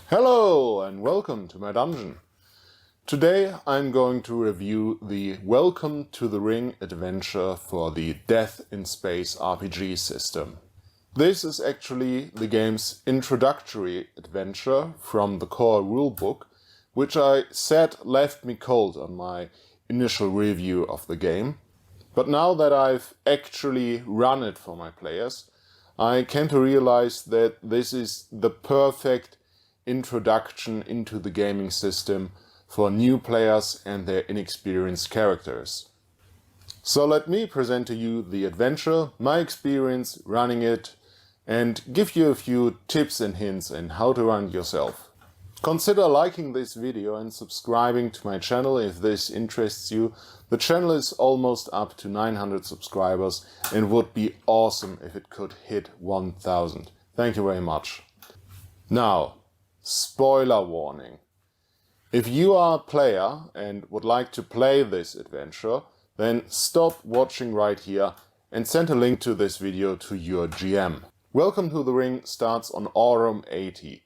Hello and welcome to my dungeon. Today I'm going to review the Welcome to the Ring adventure for the Death in Space RPG system. This is actually the game's introductory adventure from the core rulebook, which I said left me cold on my initial review of the game. But now that I've actually run it for my players, I came to realize that this is the perfect introduction into the gaming system for new players and their inexperienced characters. So let me present to you the adventure, my experience running it, and give you a few tips and hints on how to run it yourself. Consider liking this video and subscribing to my channel if this interests you. The channel is almost up to 900 subscribers and would be awesome if it could hit 1000. Thank you very much. Now, spoiler warning. If you are a player and would like to play this adventure, then stop watching right here and send a link to this video to your GM. Welcome to the Ring starts on Aurum 80,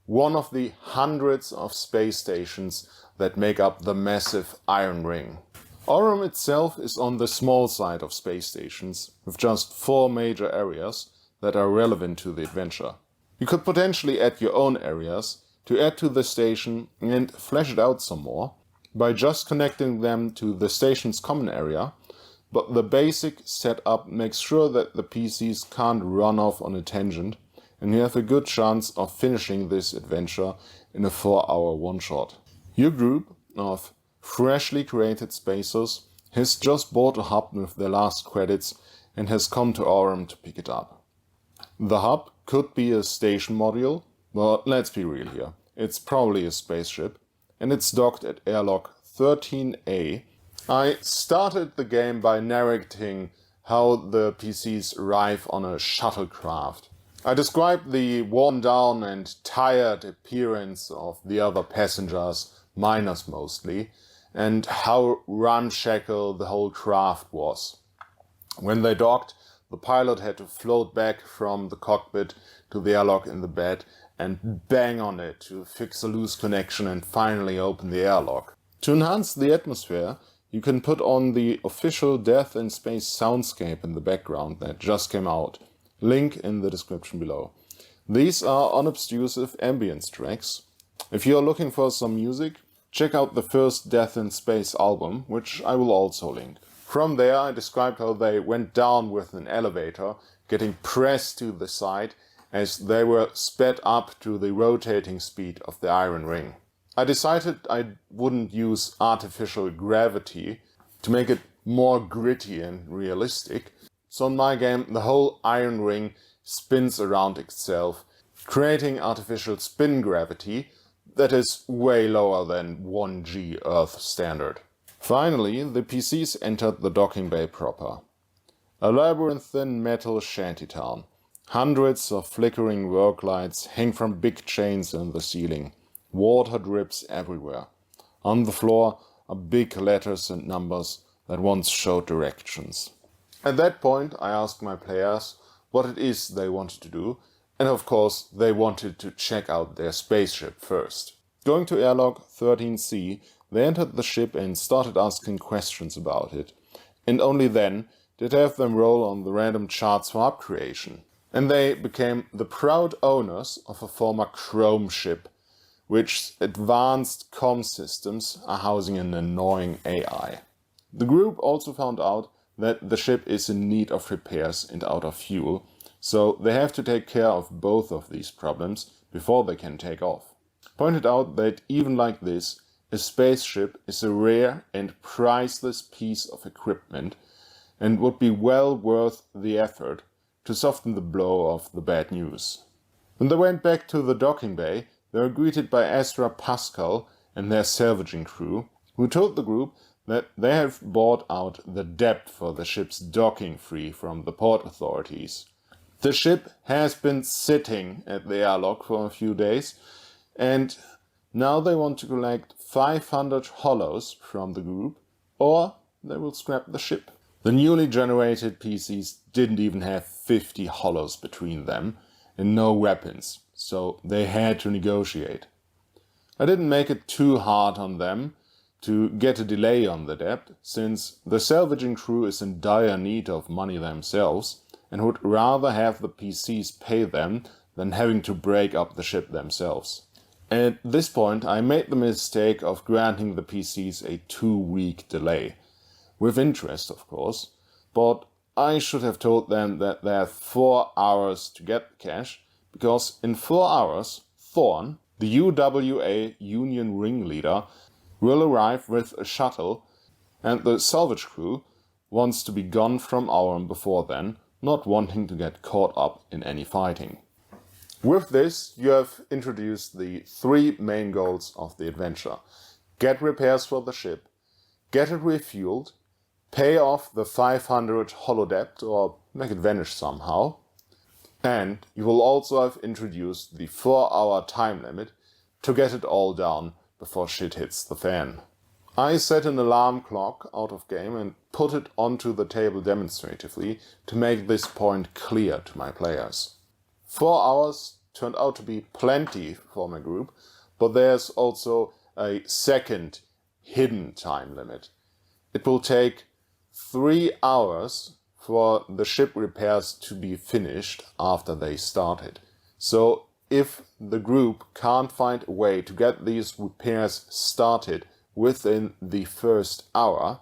one of the hundreds of space stations that make up the massive Iron Ring. Aurum itself is on the small side of space stations, with just 4 major areas that are relevant to the adventure. You could potentially add your own areas to add to the station and flesh it out some more by just connecting them to the station's common area, but the basic setup makes sure that the PCs can't run off on a tangent and you have a good chance of finishing this adventure in a 4-hour one-shot. Your group of freshly created spacers has just bought a hub with their last credits and has come to Aurum to pick it up. The hub could be a station module, but let's be real here. It's probably a spaceship, and it's docked at airlock 13A. I started the game by narrating how the PCs arrive on a shuttlecraft. I described the worn down and tired appearance of the other passengers, miners mostly, and how ramshackle the whole craft was. When they docked, the pilot had to float back from the cockpit to the airlock in the bed and bang on it to fix a loose connection and finally open the airlock. To enhance the atmosphere, you can put on the official Death in Space soundscape in the background that just came out. Link in the description below. These are unobtrusive ambience tracks. If you are looking for some music, check out the first Death in Space album, which I will also link. From there I described how they went down with an elevator, getting pressed to the side as they were sped up to the rotating speed of the Iron Ring. I decided I wouldn't use artificial gravity to make it more gritty and realistic. So in my game, the whole Iron Ring spins around itself, creating artificial spin gravity that is way lower than 1G Earth standard. Finally, the PCs entered the docking bay proper. A labyrinthine metal shantytown. Hundreds of flickering work lights hang from big chains in the ceiling. Water drips everywhere. On the floor are big letters and numbers that once showed directions. At that point, I asked my players what it is they wanted to do, and of course, they wanted to check out their spaceship first. Going to airlock 13C, they entered the ship and started asking questions about it, and only then did I have them roll on the random charts for hub creation. And they became the proud owners of a former Chrome ship, which advanced comm systems are housing an annoying AI. The group also found out that the ship is in need of repairs and out of fuel, so they have to take care of both of these problems before they can take off. Pointed out that even like this, a spaceship is a rare and priceless piece of equipment and would be well worth the effort to soften the blow of the bad news. When they went back to the docking bay, they were greeted by Ezra Pascal and their salvaging crew, who told the group that they have bought out the debt for the ship's docking free from the port authorities. The ship has been sitting at the airlock for a few days, and now they want to collect 500 hollows from the group, or they will scrap the ship. The newly generated PCs didn't even have 50 hollows between them, and no weapons, so they had to negotiate. I didn't make it too hard on them to get a delay on the debt, since the salvaging crew is in dire need of money themselves and would rather have the PCs pay them than having to break up the ship themselves. At this point, I made the mistake of granting the PCs a 2-week delay. With interest, of course, but I should have told them that they have 4 hours to get the cash, because in 4 hours, Thorn, the UWA Union ringleader, will arrive with a shuttle, and the salvage crew wants to be gone from Aurum before then, not wanting to get caught up in any fighting. With this, you have introduced the 3 main goals of the adventure. Get repairs for the ship, get it refueled, pay off the 500 holodebt or make it vanish somehow, and you will also have introduced the 4-hour time limit to get it all down before shit hits the fan. I set an alarm clock out of game and put it onto the table demonstratively to make this point clear to my players. 4 hours turned out to be plenty for my group, but there's also a second hidden time limit. It will take 3 hours for the ship repairs to be finished after they started. So if the group can't find a way to get these repairs started within the first hour,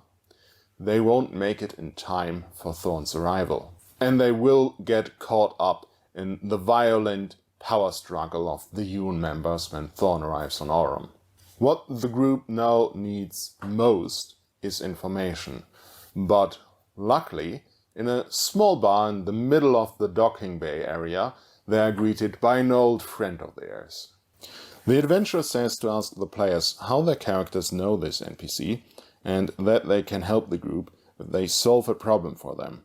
they won't make it in time for Thorn's arrival. And they will get caught up in the violent power struggle of the UN members when Thorn arrives on Aurum. What the group now needs most is information, but luckily, in a small bar in the middle of the docking bay area, they are greeted by an old friend of theirs. The adventurer says to ask the players how their characters know this NPC, and that they can help the group if they solve a problem for them,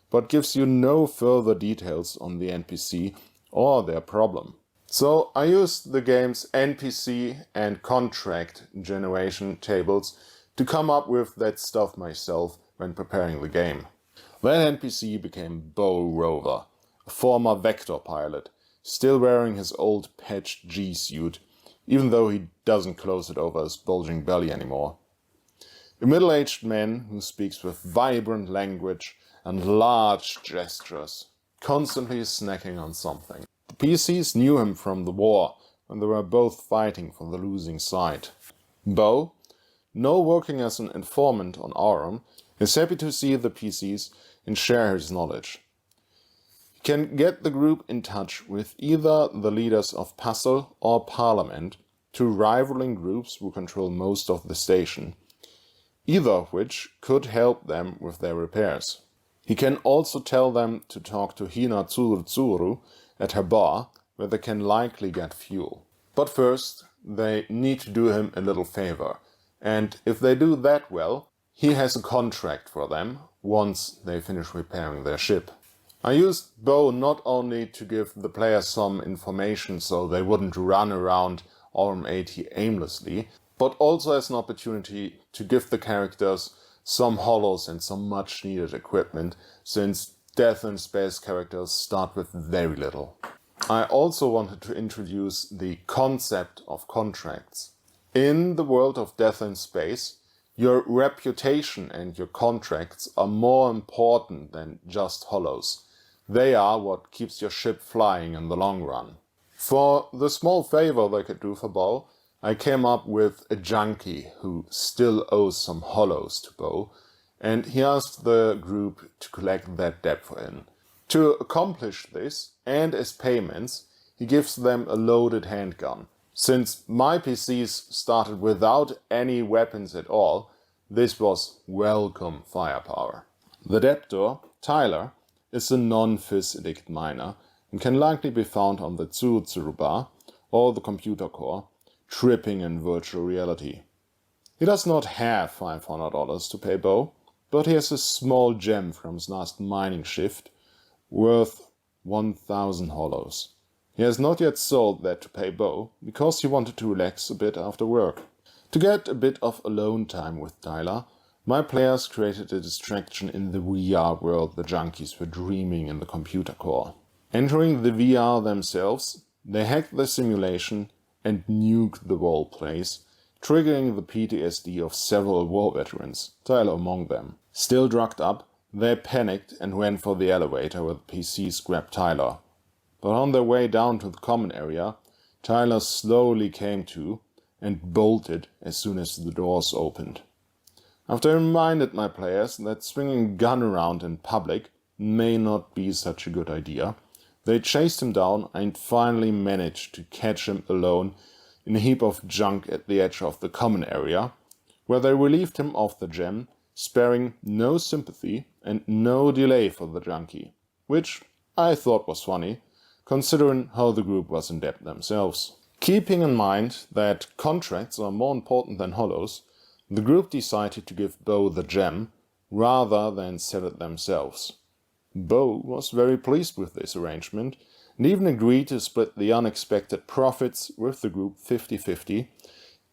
but gives you no further details on the NPC or their problem. So I used the game's NPC and contract generation tables to come up with that stuff myself when preparing the game. That NPC became Bo Rover, a former Vector pilot, still wearing his old patched G-suit, even though he doesn't close it over his bulging belly anymore. A middle-aged man who speaks with vibrant language and large gestures, constantly snacking on something. The PCs knew him from the war, when they were both fighting for the losing side. Bo, now working as an informant on Aurum, is happy to see the PCs and share his knowledge. He can get the group in touch with either the leaders of Puzzle or Parliament, two rivaling groups who control most of the station, either of which could help them with their repairs. He can also tell them to talk to Hina Tsuru at her bar, where they can likely get fuel. But first, they need to do him a little favor, and if they do that well, he has a contract for them once they finish repairing their ship. I used Bo not only to give the players some information so they wouldn't run around Aurum 80 aimlessly, but also as an opportunity to give the characters some holos and some much needed equipment, since Death in Space characters start with very little. I also wanted to introduce the concept of contracts. In the world of Death in Space, your reputation and your contracts are more important than just holos. They are what keeps your ship flying in the long run. For the small favor they could do for Bo, I came up with a junkie who still owes some holos to Bo, and he asked the group to collect that debt for him. To accomplish this, and as payments, he gives them a loaded handgun. Since my PCs started without any weapons at all, this was welcome firepower. The debtor, Tyler, is a non-fizz addict miner and can likely be found on the Tsuru bar or the computer core, tripping in virtual reality. He does not have $500 to pay Bo, but he has a small gem from his last mining shift worth 1,000 holos. He has not yet sold that to pay Bo, because he wanted to relax a bit after work. To get a bit of alone time with Tyler, my players created a distraction in the VR world the junkies were dreaming in the computer core. Entering the VR themselves, they hacked the simulation and nuked the whole place, triggering the PTSD of several war veterans, Tyler among them. Still drugged up, they panicked and went for the elevator where the PCs grabbed Tyler. But on their way down to the common area, Tyler slowly came to and bolted as soon as the doors opened. After I reminded my players that swinging a gun around in public may not be such a good idea, they chased him down and finally managed to catch him alone in a heap of junk at the edge of the common area, where they relieved him of the gem, sparing no sympathy and no delay for the junkie, which I thought was funny, considering how the group was in debt themselves. Keeping in mind that contracts are more important than hollows, the group decided to give Bo the gem rather than sell it themselves. Bo was very pleased with this arrangement and even agreed to split the unexpected profits with the group 50-50,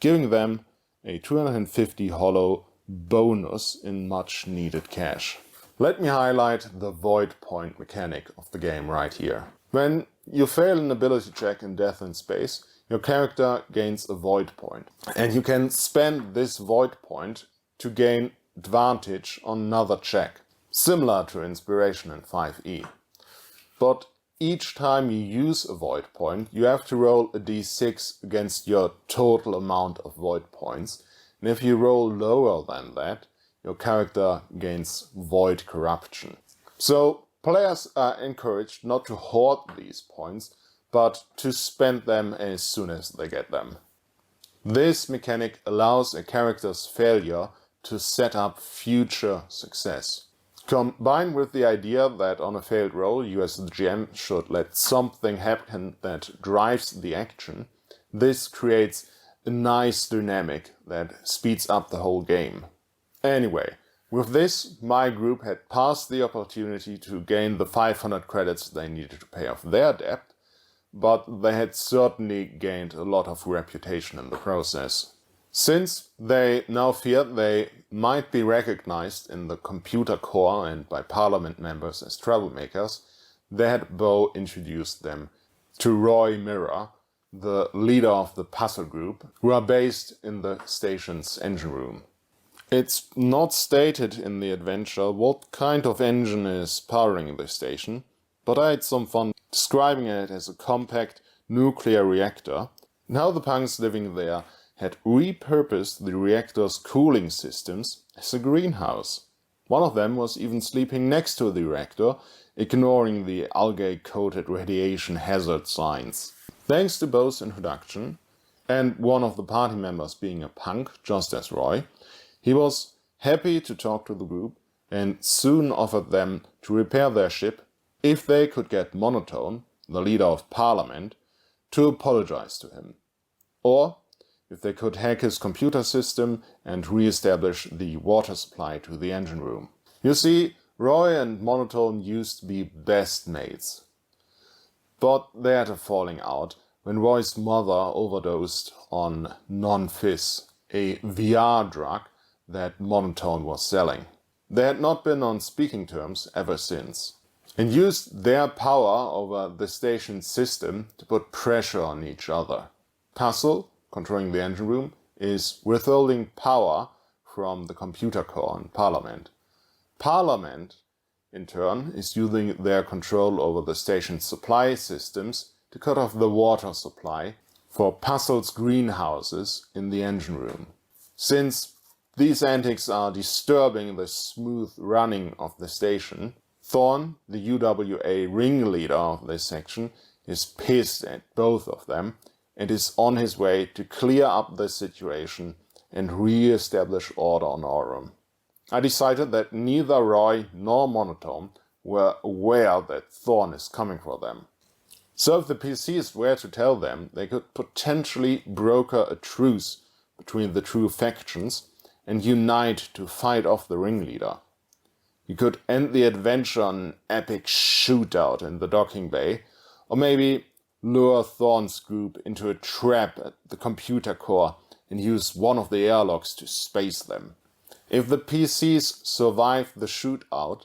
giving them a 250 hollow bonus in much needed cash. Let me highlight the void point mechanic of the game right here. When you fail an ability check in Death in Space, your character gains a void point, and you can spend this void point to gain advantage on another check, similar to Inspiration in 5e. But each time you use a void point, you have to roll a d6 against your total amount of void points, and if you roll lower than that, your character gains void corruption. So players are encouraged not to hoard these points, but to spend them as soon as they get them. This mechanic allows a character's failure to set up future success. Combined with the idea that on a failed roll you as the GM should let something happen that drives the action, this creates a nice dynamic that speeds up the whole game. Anyway, with this, my group had passed the opportunity to gain the 500 credits they needed to pay off their debt, but they had certainly gained a lot of reputation in the process. Since they now feared they might be recognized in the computer core and by parliament members as troublemakers, they had Bo introduced them to Roy Mirror, the leader of the puzzle group, who are based in the station's engine room. It's not stated in the adventure what kind of engine is powering the station, but I had some fun describing it as a compact nuclear reactor, and how the punks living there had repurposed the reactor's cooling systems as a greenhouse. One of them was even sleeping next to the reactor, ignoring the algae-coated radiation hazard signs. Thanks to Bo's introduction, and one of the party members being a punk, just as Roy, he was happy to talk to the group and soon offered them to repair their ship if they could get Monotone, the leader of Parliament, to apologize to him. Or if they could hack his computer system and re-establish the water supply to the engine room. You see, Roy and Monotone used to be best mates. But they had a falling out when Roy's mother overdosed on non-fizz, a VR drug that Monotone was selling. They had not been on speaking terms ever since, and used their power over the station's system to put pressure on each other. Puzzle, controlling the engine room, is withholding power from the computer core in Parliament. Parliament, in turn, is using their control over the station's supply systems to cut off the water supply for Puzzle's greenhouses in the engine room. Since these antics are disturbing the smooth running of the station, Thorn, the UWA ringleader of this section, is pissed at both of them and is on his way to clear up the situation and re-establish order on Aurum. I decided that neither Roy nor Monotone were aware that Thorn is coming for them. So if the PCs were to tell them, they could potentially broker a truce between the two factions and unite to fight off the ringleader. You could end the adventure on an epic shootout in the docking bay, or maybe lure Thorn's group into a trap at the computer core and use one of the airlocks to space them. If the PCs survived the shootout,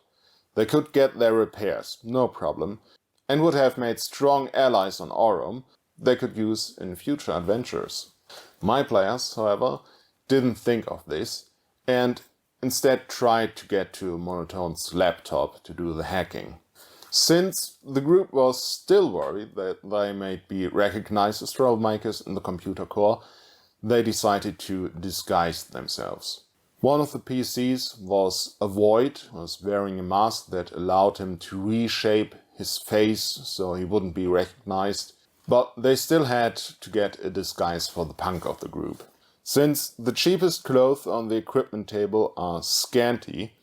they could get their repairs, no problem, and would have made strong allies on Aurum they could use in future adventures. My players, however, didn't think of this and instead tried to get to Monotone's laptop to do the hacking. Since the group was still worried that they might be recognized as troublemakers in the computer core, they decided to disguise themselves. One of the PCs was a Void, was wearing a mask that allowed him to reshape his face so he wouldn't be recognized, but they still had to get a disguise for the punk of the group. Since the cheapest clothes on the equipment table are scanty,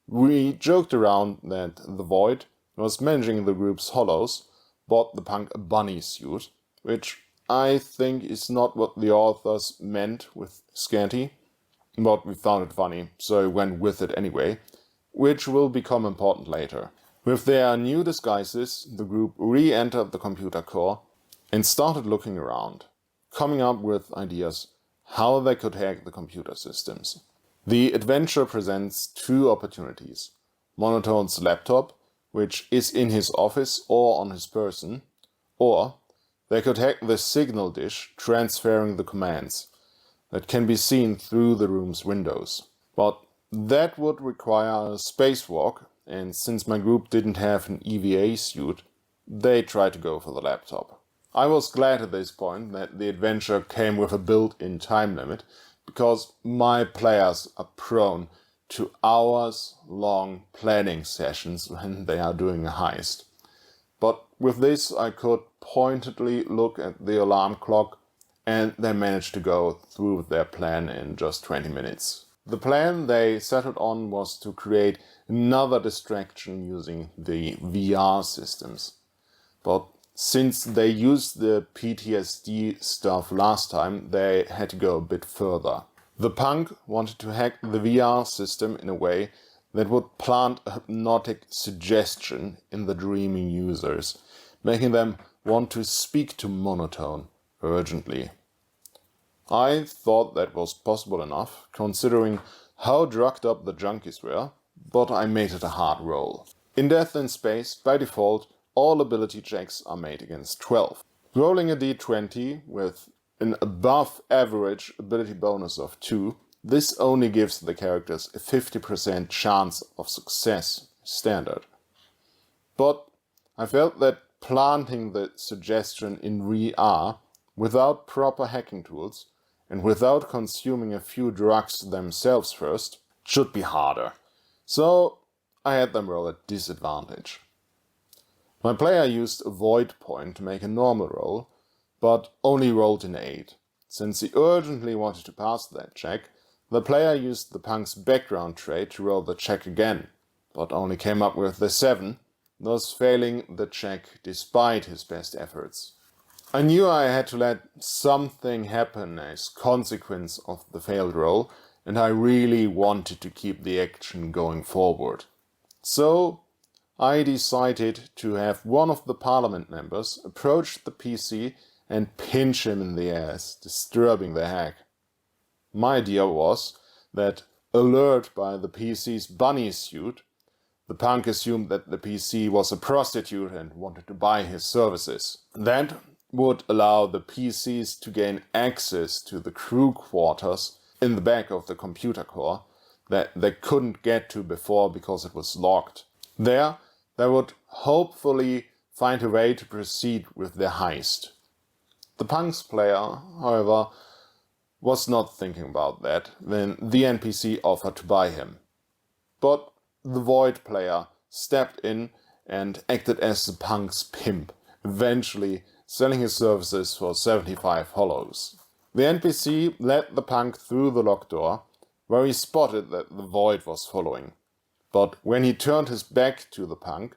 we joked around that the Void was managing the group's hollows, bought the punk a bunny suit, which I think is not what the authors meant with scanty, but we found it funny, so I went with it anyway, which will become important later. With their new disguises, the group re-entered the computer core and started looking around, coming up with ideas how they could hack the computer systems. The adventure presents two opportunities: Monotone's laptop, which is in his office or on his person, or they could hack the signal dish transferring the commands that can be seen through the room's windows. But that would require a spacewalk, and since my group didn't have an EVA suit, they tried to go for the laptop. I was glad at this point that the adventure came with a built-in time limit, because my players are prone to hours-long planning sessions when they are doing a heist. But with this I could pointedly look at the alarm clock, and they managed to go through with their plan in just 20 minutes. The plan they settled on was to create another distraction using the VR systems. But since they used the PTSD stuff last time, they had to go a bit further. The punk wanted to hack the VR system in a way that would plant a hypnotic suggestion in the dreaming users, making them want to speak to Monotone urgently. I thought that was possible enough, considering how drugged up the junkies were, but I made it a hard roll. In Death in Space, by default, all ability checks are made against 12. Rolling a d20 with an above average ability bonus of 2, this only gives the characters a 50% chance of success, standard. But I felt that planting the suggestion in VR without proper hacking tools and without consuming a few drugs themselves first should be harder. So I had them roll at disadvantage. My player used a void point to make a normal roll, but only rolled an 8. Since he urgently wanted to pass that check, the player used the punk's background trait to roll the check again, but only came up with the 7, thus failing the check despite his best efforts. I knew I had to let something happen as consequence of the failed roll, and I really wanted to keep the action going forward. So I decided to have one of the parliament members approach the PC and pinch him in the ass, disturbing the hack. My idea was that, alert by the PC's bunny suit, the punk assumed that the PC was a prostitute and wanted to buy his services. That would allow the PCs to gain access to the crew quarters in the back of the computer core that they couldn't get to before because it was locked. There, they would hopefully find a way to proceed with their heist. The punk's player, however, was not thinking about that when the NPC offered to buy him. But the Void player stepped in and acted as the punk's pimp, eventually selling his services for 75 hollows. The NPC led the punk through the locked door, where he spotted that the Void was following. But when he turned his back to the punk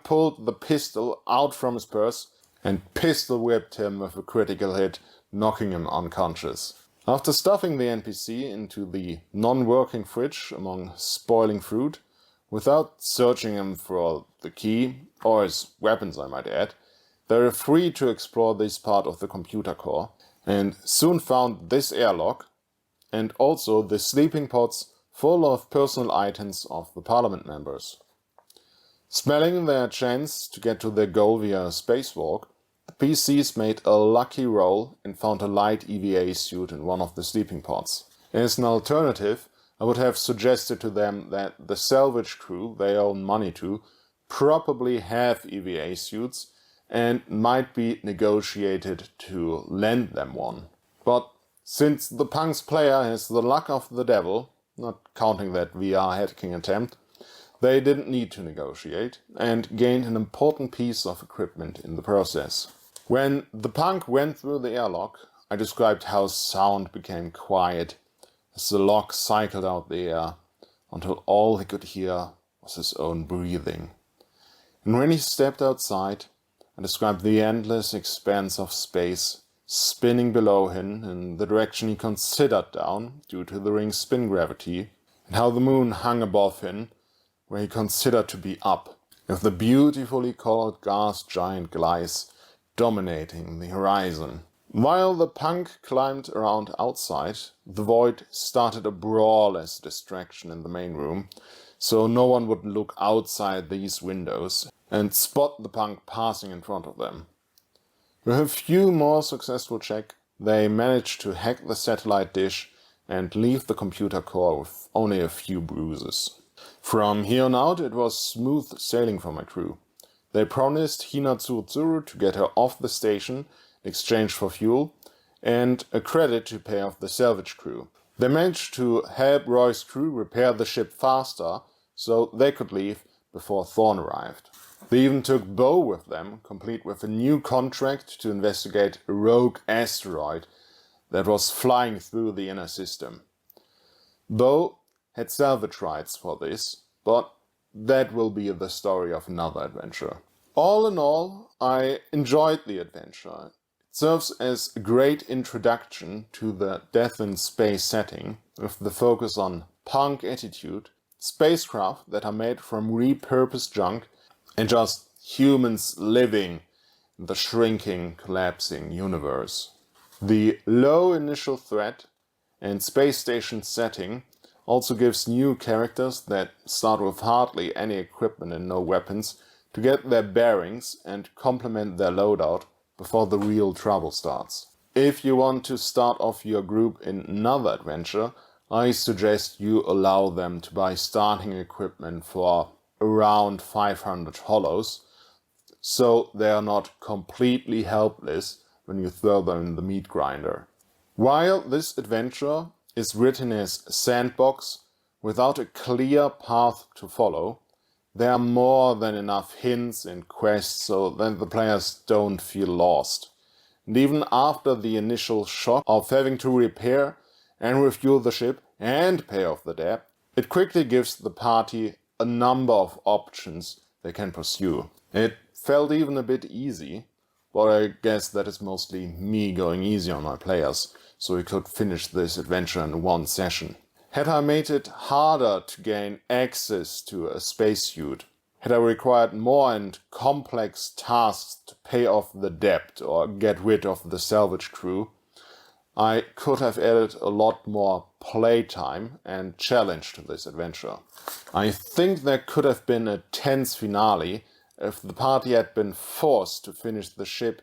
pulled the pistol out from his purse and pistol-whipped him with a critical hit, knocking him unconscious. After stuffing the NPC into the non-working fridge among spoiling fruit, without searching him for the key, or his weapons I might add, they were free to explore this part of the computer core, and soon found this airlock, and also the sleeping pods full of personal items of the parliament members. Smelling their chance to get to their goal via a spacewalk, the PCs made a lucky roll and found a light EVA suit in one of the sleeping pods. As an alternative, I would have suggested to them that the salvage crew they own money to probably have EVA suits and might be negotiated to lend them one. But since the Punk's player has the luck of the devil, not counting that VR hacking attempt, they didn't need to negotiate and gained an important piece of equipment in the process. When the Punk went through the airlock, I described how sound became quiet as the lock cycled out the air until all he could hear was his own breathing. And when he stepped outside, I described the endless expanse of space spinning below him in the direction he considered down due to the ring's spin gravity, and how the moon hung above him where he considered to be up, with the beautifully colored gas giant Gleis dominating the horizon. While the Punk climbed around outside, the Void started a brawl as a distraction in the main room, so no one would look outside these windows and spot the Punk passing in front of them. With a few more successful checks, they managed to hack the satellite dish and leave the computer core with only a few bruises. From here on out, it was smooth sailing for my crew. They promised Hinatsu to get her off the station in exchange for fuel and a credit to pay off the salvage crew. They managed to help Roy's crew repair the ship faster so they could leave before Thorn arrived. They even took Bo with them, complete with a new contract to investigate a rogue asteroid that was flying through the inner system. Bo had salvage rights for this, but that will be the story of another adventure. All in all, I enjoyed the adventure. It serves as a great introduction to the death in space setting, with the focus on Punk attitude, spacecraft that are made from repurposed junk, and just humans living in the shrinking, collapsing universe. The low initial threat and space station setting also gives new characters that start with hardly any equipment and no weapons to get their bearings and complement their loadout before the real trouble starts. If you want to start off your group in another adventure, I suggest you allow them to buy starting equipment for around 500 hollows, so they are not completely helpless when you throw them in the meat grinder. While this adventure is written as a sandbox without a clear path to follow, there are more than enough hints and quests so that the players don't feel lost. And even after the initial shock of having to repair and refuel the ship and pay off the debt, it quickly gives the party a number of options they can pursue. It felt even a bit easy, but I guess that is mostly me going easy on my players, so we could finish this adventure in one session. Had I made it harder to gain access to a spacesuit, had I required more and complex tasks to pay off the debt or get rid of the salvage crew, I could have added a lot more playtime and challenge to this adventure. I think there could have been a tense finale if the party had been forced to finish the ship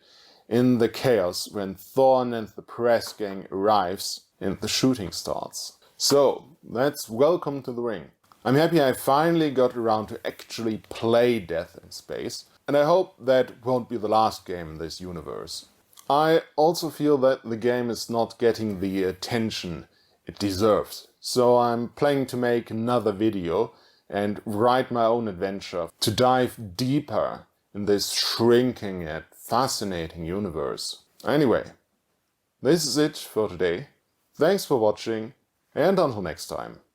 in the chaos when Thorn and the press gang arrives and the shooting starts. So, that's Welcome to the Ring. I'm happy I finally got around to actually play Death in Space, and I hope that won't be the last game in this universe. I also feel that the game is not getting the attention it deserves, so I'm planning to make another video and write my own adventure to dive deeper in this shrinking yet fascinating universe. Anyway, this is it for today. Thanks for watching, and until next time.